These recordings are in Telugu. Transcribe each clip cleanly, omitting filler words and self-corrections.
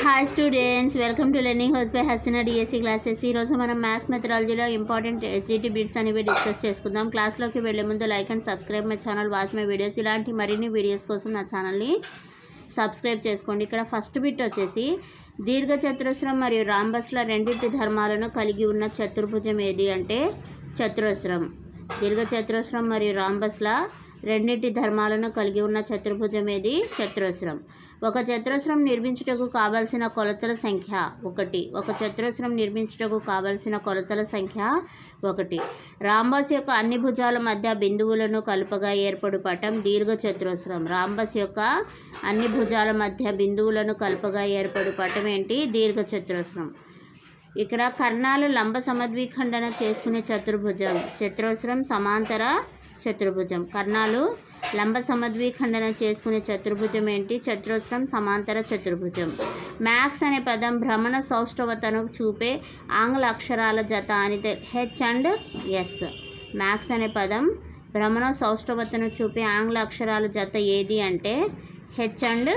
Hi students, welcome to learning house by Haseena DSC classes. ఈరోజు మనం మ్యాథ్స్ మెథడాలజీలో ఇంపార్టెంట్ ఎస్జిటి బిట్స్ అనేవి డిస్కస్ చేసుకుందాం. క్లాస్లోకి వెళ్లే ముందు like and subscribe my channel, watch my videos. ఇలాంటి మరిన్ని వీడియోస్ కోసం నా ఛానల్ని సబ్స్క్రైబ్ చేసుకోండి. ఇక్కడ ఫస్ట్ బిట్ వచ్చేసి దీర్ఘచతురస్రం మరియు రాంబస్ల రెండింటి ధర్మాలను కలిగి ఉన్న చతుర్భుజం ఏది అంటే చతురస్రం. దీర్ఘచతురస్రం మరియు రాంబస్ల రెండింటి ధర్మాలను కలిగి ఉన్న చతుర్భుజం ఏది చతురస్రం. ఒక చతురస్రం నిర్మించుటకు కావలసిన కొలతల సంఖ్య 1. ఒక చతురస్రం నిర్మించుటకు కావలసిన కొలతల సంఖ్య 1. రాంబస్ యొక్క అన్ని భుజాల మధ్య బిందువులను కలుపగా ఏర్పడు పటం దీర్ఘచతురస్రం. రాంబస్ యొక్క అన్ని భుజాల మధ్య బిందువులను కలుపగా ఏర్పడు పటం ఏంటి? దీర్ఘచతురస్రం. ఇక్కడ కర్ణాలు లంబ సమద్విఖండన చేసుకునే చతుర్భుజం చతురస్రం. సమాంతర చతుర్భుజం. కర్ణాలు లంబ సమద్విఖండన చేసుకునే చతుర్భుజం ఏంటి? చతురస్రం. సమాంతర చతుర్భుజం. మ్యాక్స్ అనే పదం భ్రమణ సౌష్ఠవతను చూపే ఆంగ్ల అక్షరాల జత అని హెచ్ అండ్ ఎస్. మ్యాక్స్ అనే పదం భ్రమణ సౌష్ఠవతను చూపే ఆంగ్ల అక్షరాల జత ఏది అంటే హెచ్ అండ్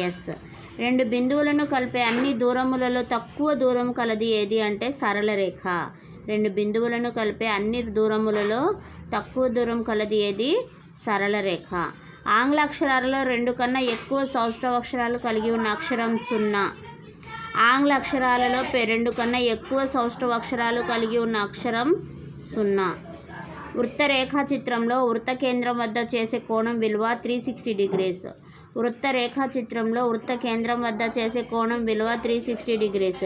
ఎస్. రెండు బిందువులను కలిపే అన్ని దూరములలో తక్కువ దూరం కలది ఏది అంటే సరళ రేఖ. రెండు బిందువులను కలిపే అన్ని దూరములలో తక్కువ దూరం కలది ఏది? సరళ రేఖ. ఆంగ్ల అక్షరాలలో 2 కన్నా ఎక్కువ సౌష్ఠవాక్షరాలు కలిగి ఉన్న అక్షరం 0. ఆంగ్ల అక్షరాలలో 2 కన్నా ఎక్కువ సౌష్ఠవాక్షరాలు కలిగి ఉన్న అక్షరం 0. వృత్త రేఖా చిత్రంలో వృత్త కేంద్రం వద్ద చేసే కోణం విలువ 360 డిగ్రీస్. వృత్త రేఖా చిత్రంలో వృత్త కేంద్రం వద్ద చేసే కోణం విలువ 360 డిగ్రీస్.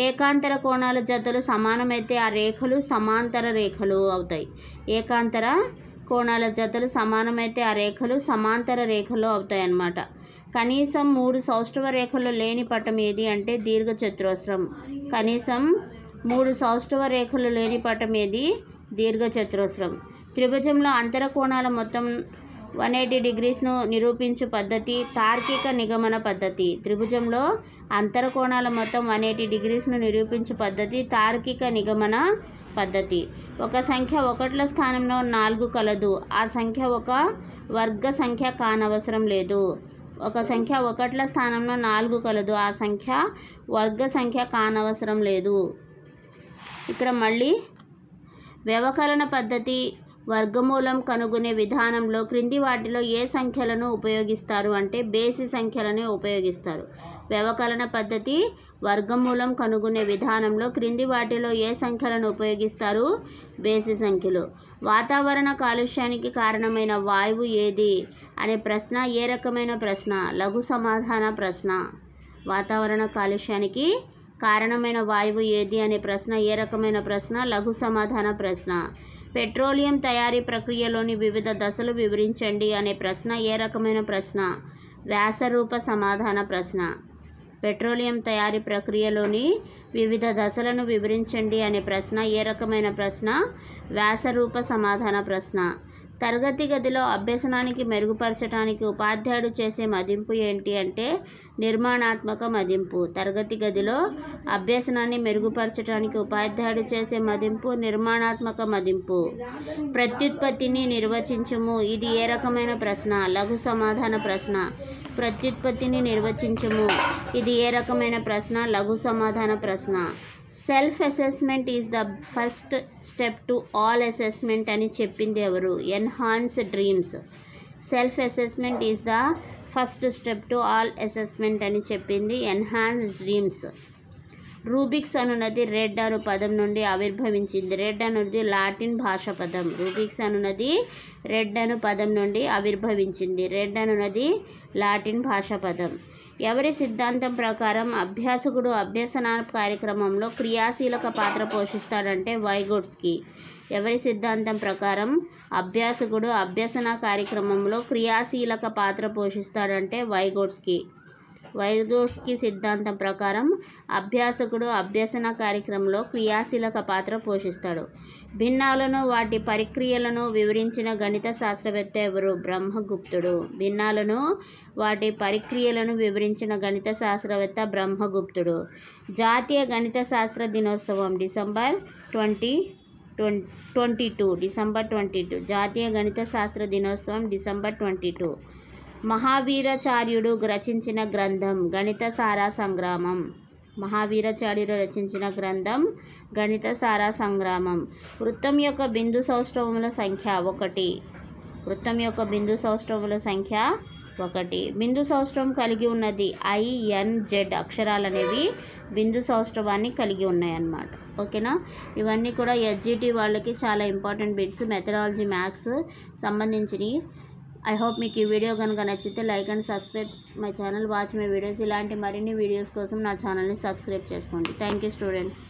ఏకాంతర కోణాల జతలు సమానమైతే ఆ రేఖలు సమాంతర రేఖలు అవుతాయి. ఏకాంతర కోణాల జతలు సమానమైతే ఆ రేఖలు సమాంతర రేఖలు అవుతాయి అన్నమాట. కనీసం 3 సౌష్ఠవ రేఖలు లేని పటం ఏది అంటే దీర్ఘచతురస్రం. కనీసం 3 సౌష్ఠవ రేఖలు లేని పటం ఏది? దీర్ఘచతురస్రం. త్రిభుజంలో అంతర కోణాల మొత్తం 180 డిగ్రీస్ను నిరూపించు పద్ధతి తార్కిక నిగమన పద్ధతి. త్రిభుజంలో అంతర కోణాల మొత్తం 180 డిగ్రీస్ను నిరూపించు పద్ధతి తార్కిక నిగమన పద్ధతి. ఒక సంఖ్య 1ల స్థానంలో 4 కలదు. ఆ సంఖ్య ఒక వర్గ సంఖ్య కానవసరం లేదు. ఒక సంఖ్య 1ల స్థానంలో 4 కలదు. ఆ సంఖ్య వర్గ సంఖ్య కానవసరం లేదు. ఇక్కడ మళ్ళీ వ్యవకలన పద్ధతి వర్గమూలం కనుగొనే విధానంలో క్రింది వాటిలో ఏ సంఖ్యలను ఉపయోగిస్తారు అంటే బేసి సంఖ్యలను ఉపయోగిస్తారు. వ్యవకలన పద్ధతి వర్గమూలం కనుగొనే విధానంలో క్రింది వాటిలో ఏ సంఖ్యలను ఉపయోగిస్తారు? బేసి సంఖ్యలు. వాతావరణ కాలుష్యానికి కారణమైన వాయువు ఏది అనే ప్రశ్న ఏ రకమైన ప్రశ్న? లఘు సమాధాన ప్రశ్న. వాతావరణ కాలుష్యానికి కారణమైన వాయువు ఏది అనే ప్రశ్న ఏ రకమైన ప్రశ్న? లఘు సమాధాన ప్రశ్న. పెట్రోలియం తయారీ ప్రక్రియలోని వివిధ దశలు వివరించండి అనే ప్రశ్న ఏ రకమైన ప్రశ్న? వ్యాసరూప సమాధాన ప్రశ్న. పెట్రోలియం తయారీ ప్రక్రియలోని వివిధ దశలను వివరించండి అనే ప్రశ్న ఏ రకమైన ప్రశ్న? వ్యాసరూప సమాధాన ప్రశ్న. తరగతి గదిలో అభ్యసనానికి మెరుగుపరచడానికి ఉపాధ్యాయుడు చేసే మదింపు ఏంటి అంటే నిర్మాణాత్మక మదింపు. తరగతి గదిలో అభ్యసనాన్ని మెరుగుపరచడానికి ఉపాధ్యాయుడు చేసే మదింపు నిర్మాణాత్మక మదింపు. ప్రత్యుత్పత్తిని నిర్వచించుము. ఇది ఏ రకమైన ప్రశ్న? లఘు సమాధాన ప్రశ్న. ప్రత్యుత్పత్తిని నిర్వచించుము. ఇది ఏ రకమైన ప్రశ్న? లఘు సమాధాన ప్రశ్న. Self assessment is the first step to all assessment అని చెప్పింది ఎవరు? Enhance dreams. Self assessment is the first step to all assessment అని చెప్పింది ఎన్హాన్స్ డ్రీమ్స్. రూబిక్స్ అనున్నది రెడ్ అను పదం నుండి ఆవిర్భవించింది. రెడ్ అనున్నది లాటిన్ భాషా పదం. రూబిక్స్ అనున్నది రెడ్ అను పదం నుండి ఆవిర్భవించింది. రెడ్ అనున్నది లాటిన్ భాషా పదం. ఎవరి సిద్ధాంతం ప్రకారం అభ్యాసకుడు అభ్యసన కార్యక్రమంలో క్రియాశీలక పాత్ర పోషిస్తాడంటే వైగోట్స్కీ. ఎవరి సిద్ధాంతం ప్రకారం అభ్యాసకుడు అభ్యసన కార్యక్రమంలో క్రియాశీలక పాత్ర పోషిస్తాడంటే వైగోట్స్కీ. వైగోట్స్కీ సిద్ధాంతం ప్రకారం అభ్యాసకుడు అభ్యసన కార్యక్రమంలో క్రియాశీలక పాత్ర పోషిస్తాడు. భిన్నాలను వాటి పరిక్రియలను వివరించిన గణిత శాస్త్రవేత్త ఎవరు? బ్రహ్మగుప్తుడు. భిన్నాలను వాటి పరిక్రియలను వివరించిన గణిత శాస్త్రవేత్త బ్రహ్మగుప్తుడు. జాతీయ గణిత శాస్త్ర దినోత్సవం డిసెంబర్ 22. జాతీయ గణిత శాస్త్ర దినోత్సవం డిసెంబర్ 22. మహావీరాచార్యుడు రచించిన గ్రంథం గణిత సారా సంగ్రామం. మహావీరాచార్యుడు రచించిన గ్రంథం గణిత సారా సంగ్రామం. వృత్తం యొక్క బిందు సౌష్ఠవముల సంఖ్య 1. వృత్తం యొక్క బిందు సౌష్ఠవముల సంఖ్య 1. బిందు సౌష్ఠవం కలిగి ఉన్నది INZ అక్షరాలు అనేవి బిందు సౌష్ఠవాన్ని కలిగి ఉన్నాయి అన్నమాట. ఓకేనా. ఇవన్నీ కూడా SGT వాళ్ళకి చాలా ఇంపార్టెంట్ బిట్స్, మెథడాలజీ మ్యాథ్స్ సంబంధించినవి. ఐ హోప్ మీకు ఈ వీడియో కనుక నచ్చితే like and subscribe my channel, watch my videos. ఇలాంటి మరిన్ని వీడియోస్ కోసం నా ఛానల్ని సబ్స్క్రైబ్ చేసుకోండి. Thank you students.